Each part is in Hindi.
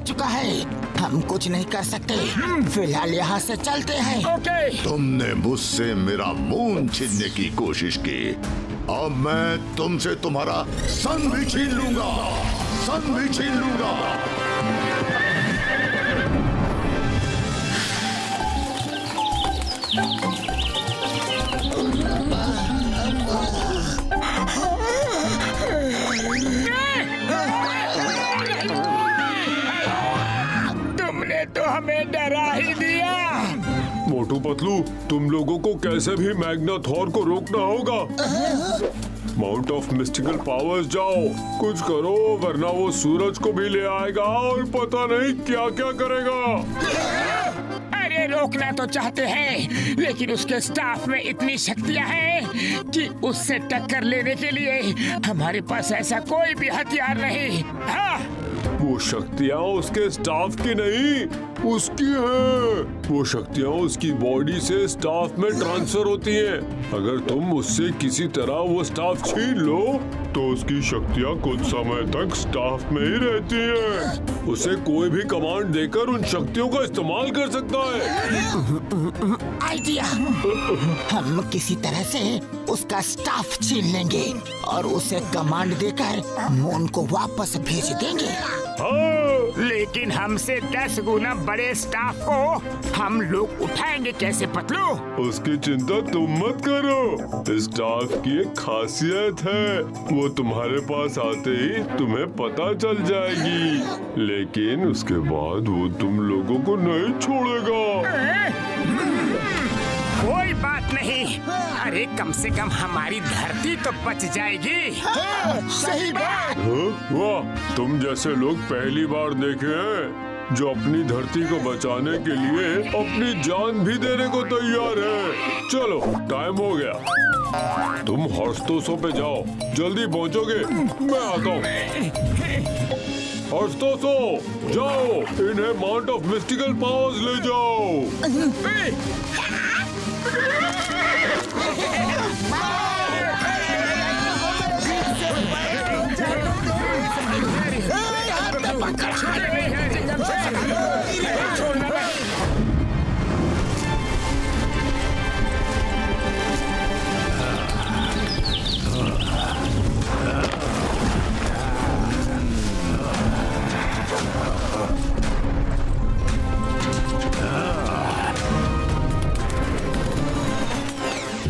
चुका है, हम कुछ नहीं कर सकते। फिलहाल यहाँ से चलते हैं। ओके। तुमने मुझसे मेरा मून छीनने की कोशिश की, अब मैं तुमसे तुम्हारा सन भी छीन लूंगा, सन भी छीन लूंगा। तुमने तो हमें डरा ही दिया। मोटू पतलू, तुम लोगों को कैसे भी मैग्नाथोर को रोकना होगा। माउंट ऑफ मिस्टिकल पावर्स जाओ, कुछ करो वरना वो सूरज को भी ले आएगा और पता नहीं क्या क्या करेगा। अरे रोकना तो चाहते हैं, लेकिन उसके स्टाफ में इतनी शक्तियां हैं कि उससे टक्कर लेने के लिए हमारे पास ऐसा कोई भी हथियार नहीं। हाँ, वो शक्तियाँ उसके स्टाफ की नहीं, उसकी हैं। वो शक्तियाँ उसकी बॉडी से स्टाफ में ट्रांसफर होती हैं। अगर तुम उससे किसी तरह वो स्टाफ छीन लो तो उसकी शक्तियाँ कुछ समय तक स्टाफ में ही रहती हैं। उसे कोई भी कमांड देकर उन शक्तियों का इस्तेमाल कर सकता है। आइडिया, हम किसी तरह से उसका स्टाफ छीन लेंगे और उसे कमांड देकर मून को वापस भेज देंगे। लेकिन हमसे 10 गुना बड़े स्टाफ को हम लोग उठाएंगे कैसे पतलू? उसकी चिंता तुम मत करो। स्टाफ की एक खासियत है, वो तुम्हारे पास आते ही तुम्हें पता चल जाएगी, लेकिन उसके बाद वो तुम लोगों को नहीं छोड़ेगा। कोई बात नहीं। अरे कम से कम हमारी धरती तो बच जाएगी। सही बात। वाह, तुम जैसे लोग पहली बार देखे हैं जो अपनी धरती को बचाने के लिए अपनी जान भी देने को तैयार है। चलो टाइम हो गया, तुम हॉर्सटोसो पे जाओ, जल्दी पहुंचोगे, मैं आता हूँ। हॉर्सटोसो जाओ, इन्हें माउंट ऑफ मिस्टिकल पावर्स ले जाओ।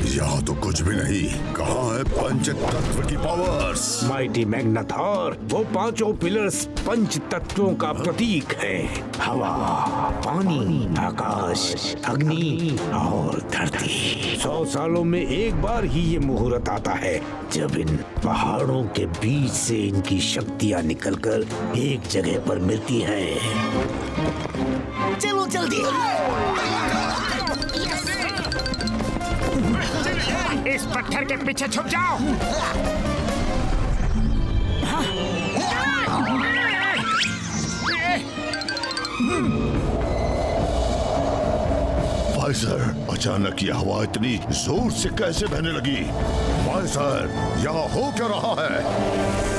यहाँ तो कुछ भी नहीं, कहाँ है पंच तत्व की पावर्स? माइटी मैग्नाथोर, वो पांचों पिलर्स पंच तत्वों का प्रतीक है। हवा, पानी, आकाश, अग्नि और धरती। 100 सालों में एक बार ही ये मुहूर्त आता है जब इन पहाड़ों के बीच से इनकी शक्तियाँ निकलकर एक जगह पर मिलती हैं। चलो जल्दी। इस पत्थर के पीछे छुप जाओ। वाइजर, अचानक ये हवा इतनी जोर से कैसे बहने लगी? वाइजर, यहाँ हो क्या रहा है?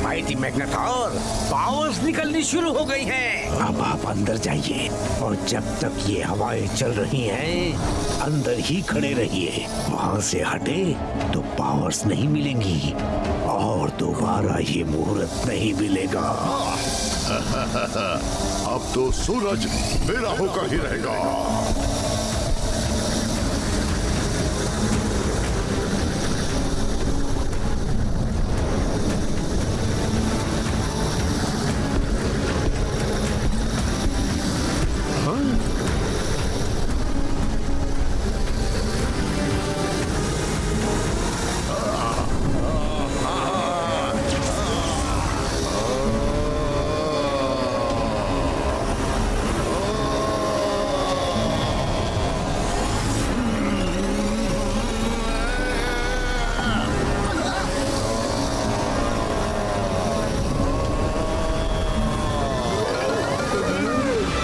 माइटी मैग्नाथोर, पावर्स निकलनी शुरू हो गई हैं। अब आप अंदर जाइए और जब तक ये हवाएं चल रही हैं, अंदर ही खड़े रहिए। वहाँ से हटे तो पावर्स नहीं मिलेंगी और दोबारा ये मुहूर्त नहीं मिलेगा। अब तो सूरज मेरा होकर ही रहेगा।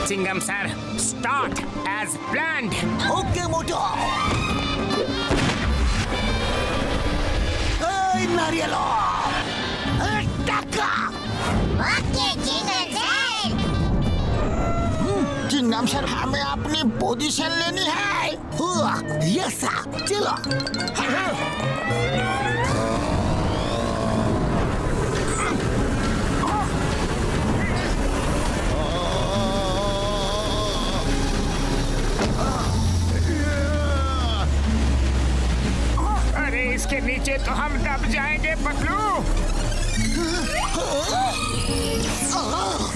Singham sir, start as planned. Okay Motu. नारियल, टक्का। किंगडम सर, हमें अपनी पोजीशन लेनी है। यस सर, चलो। अरे इसके नीचे तो हम दब जाएंगे पतलू।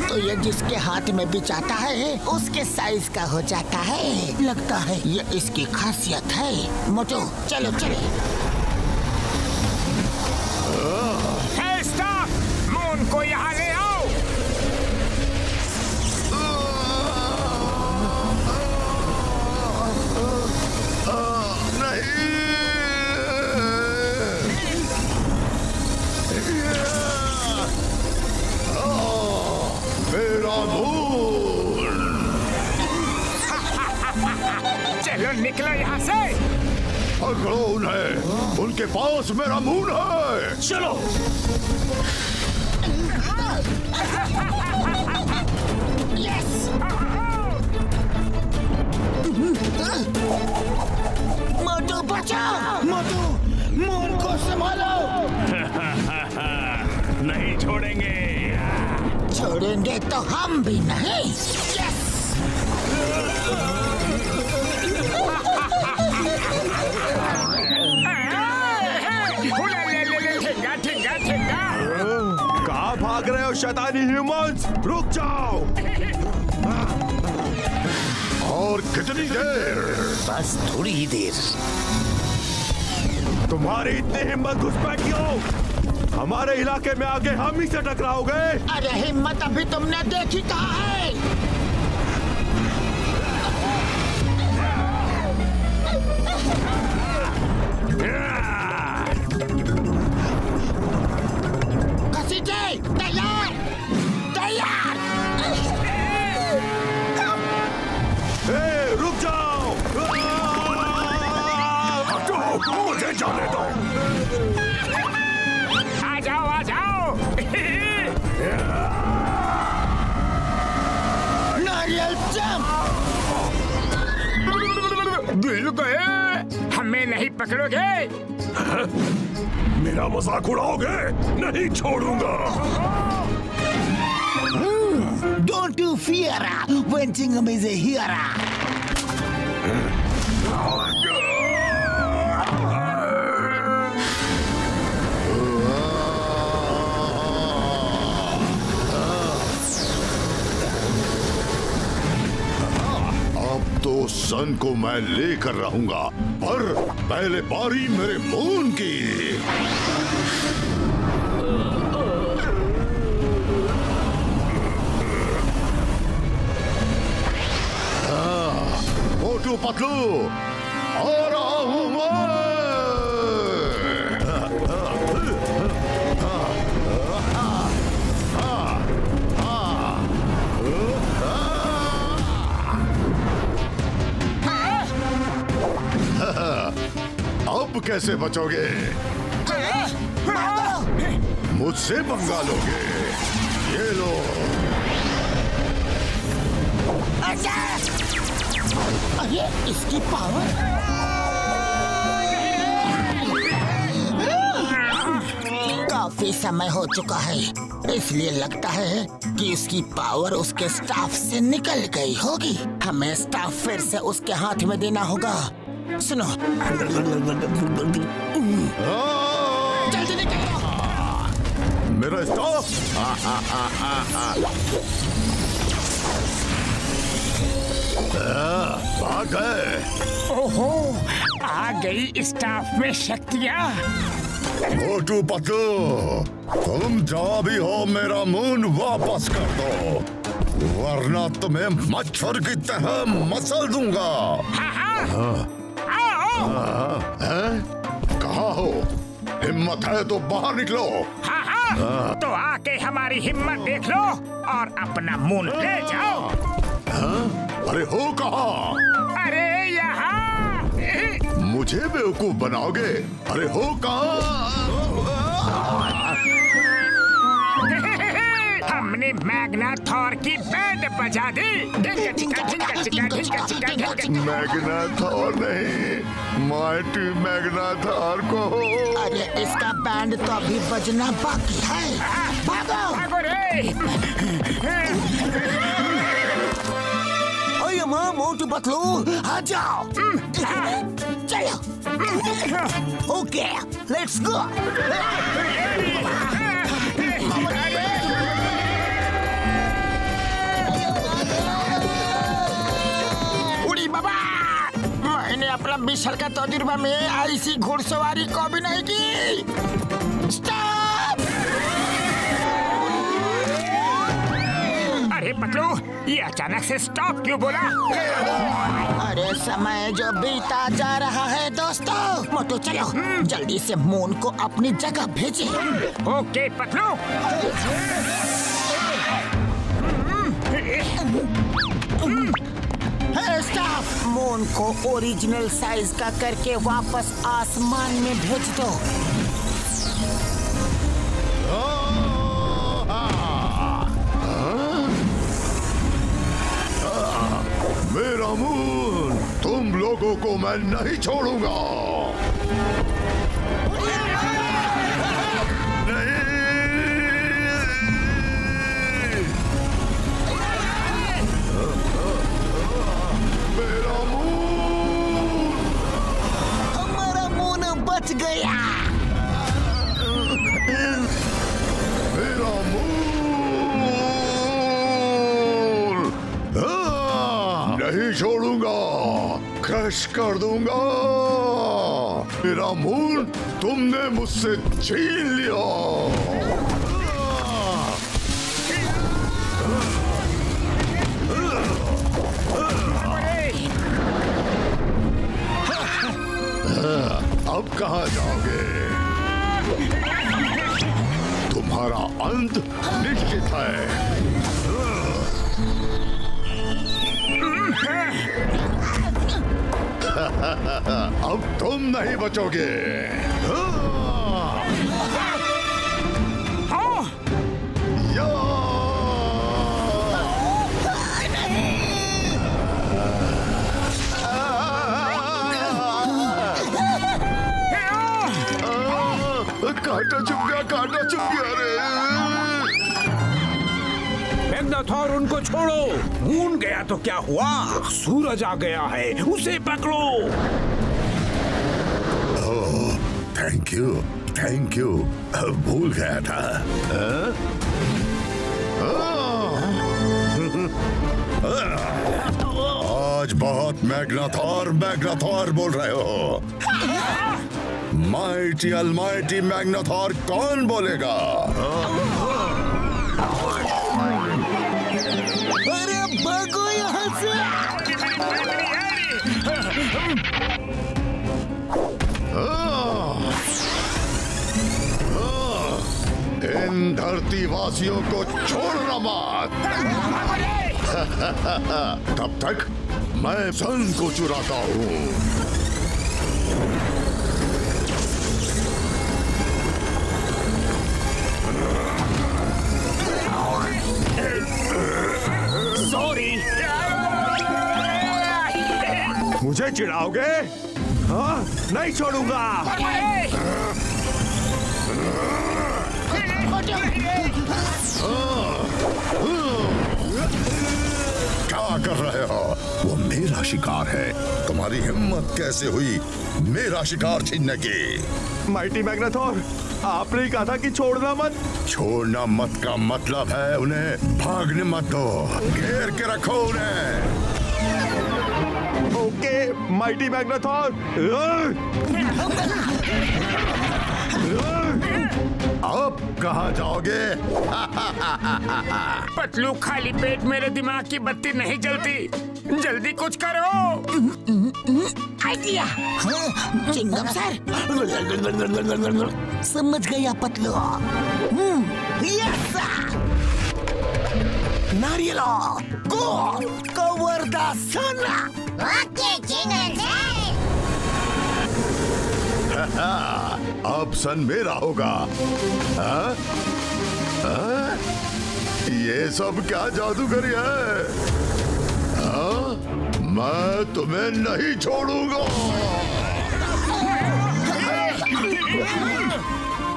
तो ये जिसके हाथ में भी जाता है उसके साइज का हो जाता है। लगता है ये इसकी खासियत है। मोटू चलो चले। हे स्टॉप, मून को यहाँ ले आओ। मेरा मून। चलो निकलो यहाँ से। पकड़ो उन्हें, उनके पास मेरा मून है। चलो। मोटू बचाओ। मोटू, मून को संभालो। नहीं छोड़ेंगे। छोड़ेंगे तो हम भी नहीं। यस। कहाँ भाग रहे हो शैतानी ह्यूमंस? रुक जाओ। और कितनी देर? बस थोड़ी ही देर। तुम्हारी इतनी हिम्मत घुसपैठ क्यों? हमारे इलाके में आगे हम ही से टकराओगे। अरे हिम्मत अभी तुमने देखी कहाँ है? घसीटे, तैयार तैयार। रुक जाओ। हटो, मुझे जाने दो। आ जाओ आ जाओ। नारियल जंप। गिर गए। हमें नहीं पकड़ोगे। मेरा मजाक उड़ाओगे? नहीं छोड़ूंगा। Don't you fear when Chingam is a hero. अब तो सन को मैं लेकर रहूंगा, पर पहले बारी मेरे मून की। मोटू पतलू, आ रहा हूं मैं। अब कैसे बचोगे? मुझसे पंगा लोगे? ये लो। अरे इसकी पावर। काफी समय हो चुका है, इसलिए लगता है कि उसकी पावर उसके स्टाफ से निकल गई होगी। हमें स्टाफ फिर से उसके हाथ में देना होगा। सुनो, जल्दी निकलो। मेरा स्टाफ। भाग गए। ओहो, आ गई स्टाफ में शक्तियाँ। मोटू पतलू, तुम जो भी हो मेरा मून वापस कर दो, वरना तुम्हें मच्छर की तरह मसल दूंगा। कहाँ हो? हिम्मत है तो बाहर निकलो। हाँ, तो आके हमारी हिम्मत देख लो और अपना मून ले जाओ। अरे हो कहाँ? अरे यहाँ। मुझे बेवकूफ बनाओगे? अरे हो कहाँ? मैंने मैग्नाथॉर की बैंड बजा दी। ढिंका चिका ढिंका चिका ढिंका चिका ढिंका। मैग्नाथॉर नहीं, माइटी मैग्नाथॉर को। अरे इसका बैंड तो अभी बजना बाकी है। भागो भागो रे। ओए माँ मोटू पतलू आ जाओ। चलो ओके लेट्स गो। उड़ी बाबा, मैंने अपना 20 साल का तजुर्बा में ऐसी घुड़सवारी कभी नहीं की। स्टॉप! अरे पतलू, ये अचानक से स्टॉप क्यों बोला? अरे समय जो बीता जा रहा है दोस्तों। मोटू चलो जल्दी से मून को अपनी जगह भेजे। ओके पतलू। स्टाफ, मून को ओरिजिनल साइज का करके वापस आसमान में भेज दो। मेरा मून, तुम लोगों को मैं नहीं छोड़ूंगा। मेरा मून, हमारा मून बच गया। मेरा मून, नहीं छोड़ूंगा, क्रश कर दूंगा। मेरा मून तुमने मुझसे छीन लिया। अब कहाँ जाओगे? तुम्हारा अंत निश्चित है। अब तुम नहीं बचोगे। या! कांटा चुप गया रे। मैग्नाथॉर, उनको छोड़ो। मून गया तो क्या हुआ, सूरज आ गया है, उसे पकड़ो। थैंक यू, भूल गया था। आज बहुत मैग्नाथॉर बोल रहे हो। माइटी अलमाइटी मैग्नाथॉर कौन बोलेगा? अरे भागो यहाँ से। इन धरती वासियों को छोड़ना मत। तब तक मैं सन को चुराता हूँ। मुझे चिढ़ाओगे? हाँ, नहीं छोड़ूंगा। क्या कर रहे हो? वो मेरा शिकार है। तुम्हारी हिम्मत कैसे हुई मेरा शिकार छीनने की? माइटी मैग्नाथॉर, आपने ही कहा था कि छोड़ना मत। छोड़ना मत का मतलब है उन्हें भागने मत दो, घेर के रखो उन्हें। Okay mighty Magnathor. अब कहाँ जाओगे? पतलू, खाली पेट मेरे दिमाग की बत्ती नहीं जलती। जल्दी कुछ करो। आइडिया। हाँ, चिंगम सर। समझ गया पतलू। यस नारियल go cover the sun. Okay Chingam sir. अब सन मेरा होगा। हाँ? हाँ? ये सब क्या जादूगरी है? हाँ? मैं तुम्हें नहीं छोड़ूंगा।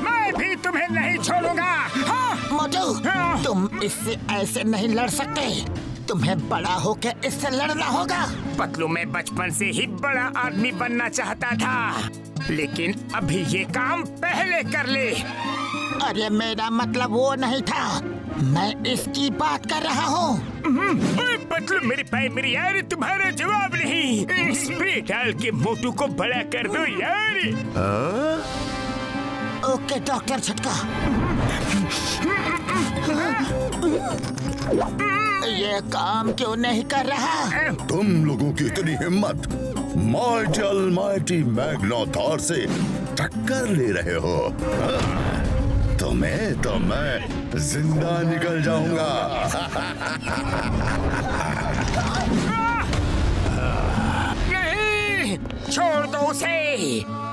मैं भी तुम्हें नहीं छोड़ूंगा। हाँ? मोटू, तुम इससे ऐसे नहीं लड़ सकते। तुम्हें बड़ा होकर इससे लड़ना होगा। पतलू, मैं बचपन से ही बड़ा आदमी बनना चाहता था, लेकिन अभी ये काम पहले कर ले। अरे मेरा मतलब वो नहीं था, मैं इसकी बात कर रहा हूँ। पतलू मेरे प्राइमरी यार, तुम्हारा जवाब नहीं। स्प्रे डाल के मोटू को बड़ा कर दो यार। ओके डॉक्टर झटका। ये काम क्यों नहीं कर रहा? तुम लोगों की इतनी हिम्मत माइटी अलमाइटी मैग्नाथॉर से टक्कर ले रहे हो? तुम्हें तो मैं जिंदा निकल जाऊंगा। नहीं, छोड़ दो उसे।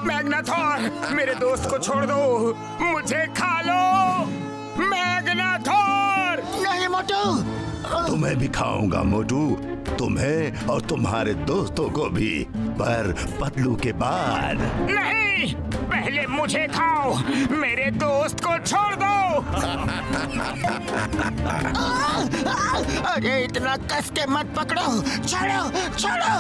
मैग्नाथॉर, मेरे दोस्त को छोड़ दो, मुझे खा लो। मैग्नाथॉर! नहीं मोटू। तुम्हें भी खाऊंगा मोटू, तुम्हें और तुम्हारे दोस्तों को भी, पर पतलू के बाद। नहीं, पहले मुझे खाओ, मेरे दोस्त को छोड़ दो। अरे इतना कस के मत पकड़ो, छोड़ो छोड़ो।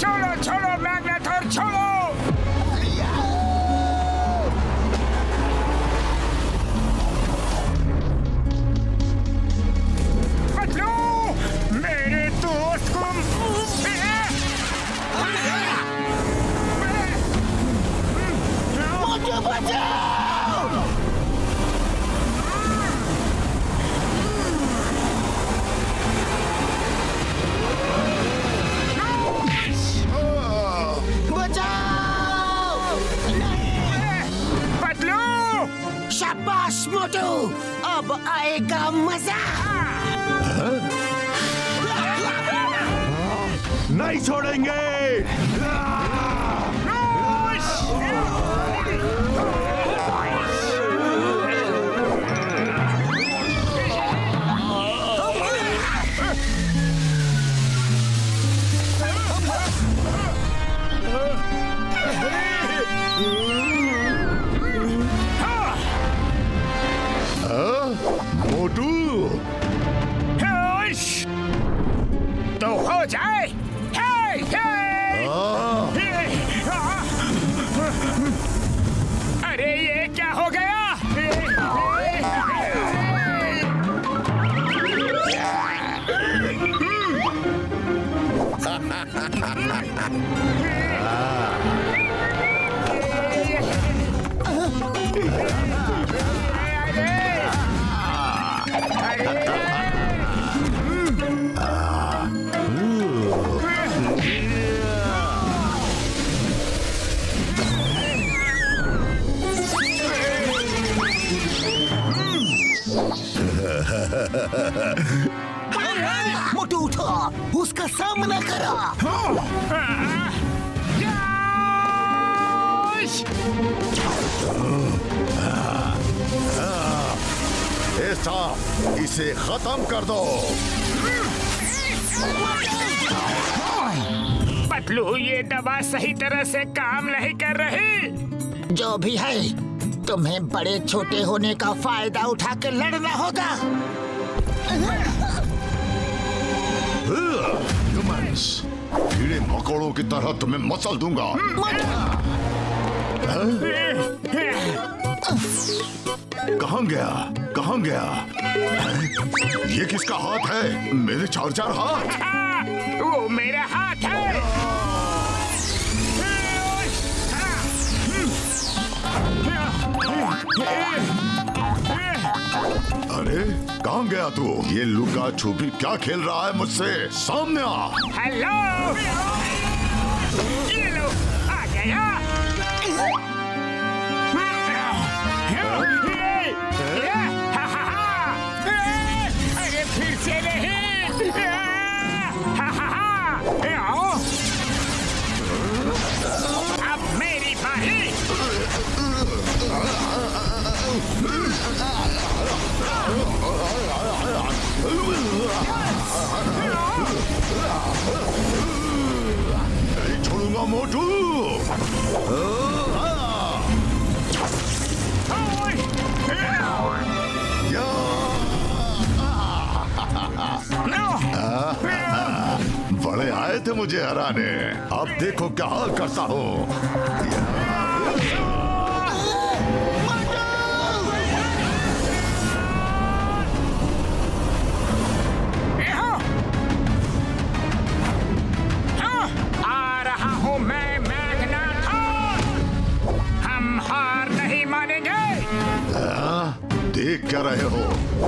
छोड़ो छोड़ो मैग्नाथॉर, छोड़ो। पतलू, मेरे दोस्त को मुझे बचाओ। शाबाश मोटू, अब आएगा मजा। नहीं छोड़ेंगे। मोटू, तो हो जाए। अरे ये क्या हो गया? मोटू उठो, उसका सामना करो। इसे खत्म कर दो। पतलू, ये दवा सही तरह से काम नहीं कर रही। जो भी है, तुम्हें बड़े छोटे होने का फायदा उठा के लड़ना होगा। ह्यूमंस, कीड़े मकोड़ों की तरह तुम्हें मसल दूंगा। कहाँ गया? कहाँ गया? ये किसका हाथ है? मेरे चार चार हाथ। वो मेरा हाथ है। अरे कहाँ गया तू? ये लुका छुपी क्या खेल रहा है मुझसे? सामने आ। हेलो, ये लो, आ गया। अरे फिर से नहीं। जाओ मोटू। बड़े आए थे मुझे हराने, अब देखो क्या करता हूँ। आ रहा हूँ मैं मैग्नाथॉर। हम हार नहीं मानेंगे। देख क्या रहे हो?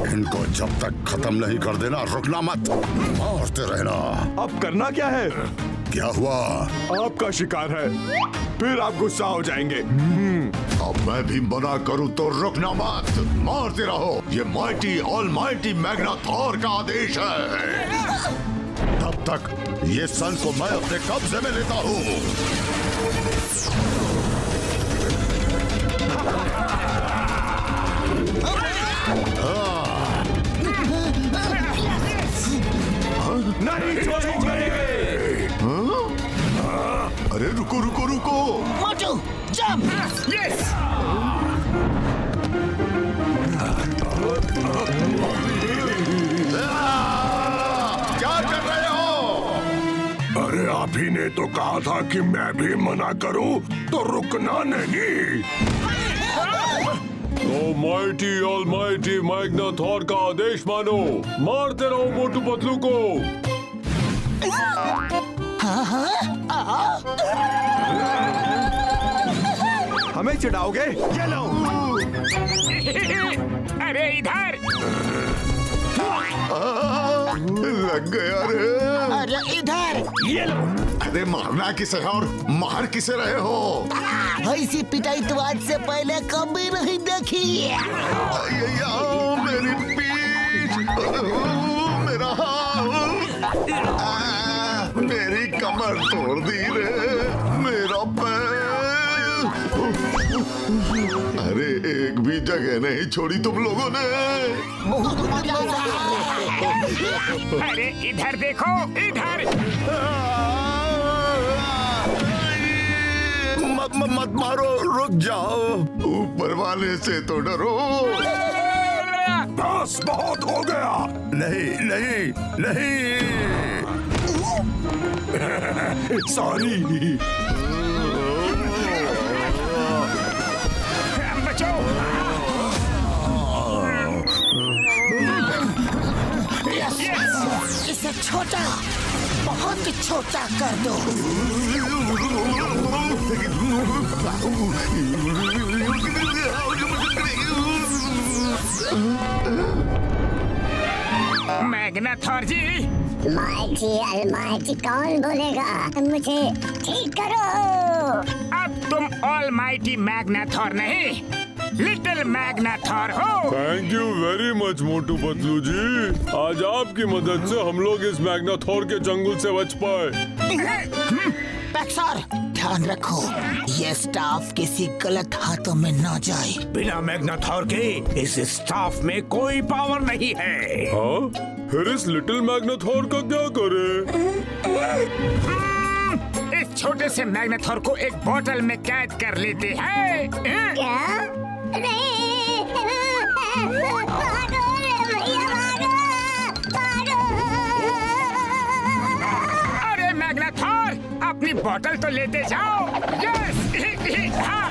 इनको जब तक खत्म नहीं कर देना रुकना मत, मारते रहना। अब करना क्या है? क्या हुआ? आपका शिकार है, फिर आप गुस्सा हो जाएंगे। अब मैं भी मना करूं तो रुकना मत, मारते रहो। ये माइटी ऑलमाइटी मैग्नाथॉर का आदेश है। तब तक ये सन को मैं अपने कब्जे में लेता हूँ। नहीं छोड़ेंगे। अरे रुको रुको रुको। मोटू जंप। यस। क्या कर रहे हो? अरे आप ही ने तो कहा था कि मैं भी मना करूं तो रुकना नहीं। माइटी ऑलमाइटी मैग्नाथॉर का आदेश मानो, मारते रहो मोटू पतलू को। हमें चिढ़ाओगे? ये लो। अरे इधर। लग गया रे। अरे इधर। ये लो। अरे मारना किसे है और मार किसे रहे हो? ऐसी पिटाई तो आज से पहले कभी नहीं देखी। मेरी पीठ, मेरा हाथ, मेरी कमर तोड़ दी रे, मेरा पैर। अरे एक भी जगह नहीं छोड़ी तुम लोगों ने। अरे इधर देखो, इधर। मत मारो, रुक जाओ। ऊपर वाले से तो डरो। बस बहुत हो गया। नहीं नहीं नहीं। सॉरी। बचो। इसे छोटा, बहुत छोटा कर दो। मैग्नाथॉर जी। माइटी अलमाइटी कौन बोलेगा? मुझे ठीक करो। अब तुम ऑलमाइटी मैग्नाथॉर नहीं, लिटिल मैग्नाथॉर हो। Thank you very much Motu Patlu जी। आज आपकी मदद से हम लोग इस मैग्नाथॉर के चंगुल से बच पाए। पैक्सर, ध्यान रखो ये स्टाफ किसी गलत हाथों में ना जाए। बिना मैग्नाथॉर के इस स्टाफ में कोई पावर नहीं है। हाँ? फिर इस लिटिल मैग्नाथॉर का क्या करे? इस छोटे से मैग्नाथॉर को एक बोतल में कैद कर लेते हैं। क्या? नहीं, मारो रे भैया, मारो। अरे मैग्नाथॉर, अपनी बोतल तो लेते जाओ। यस। हाँ।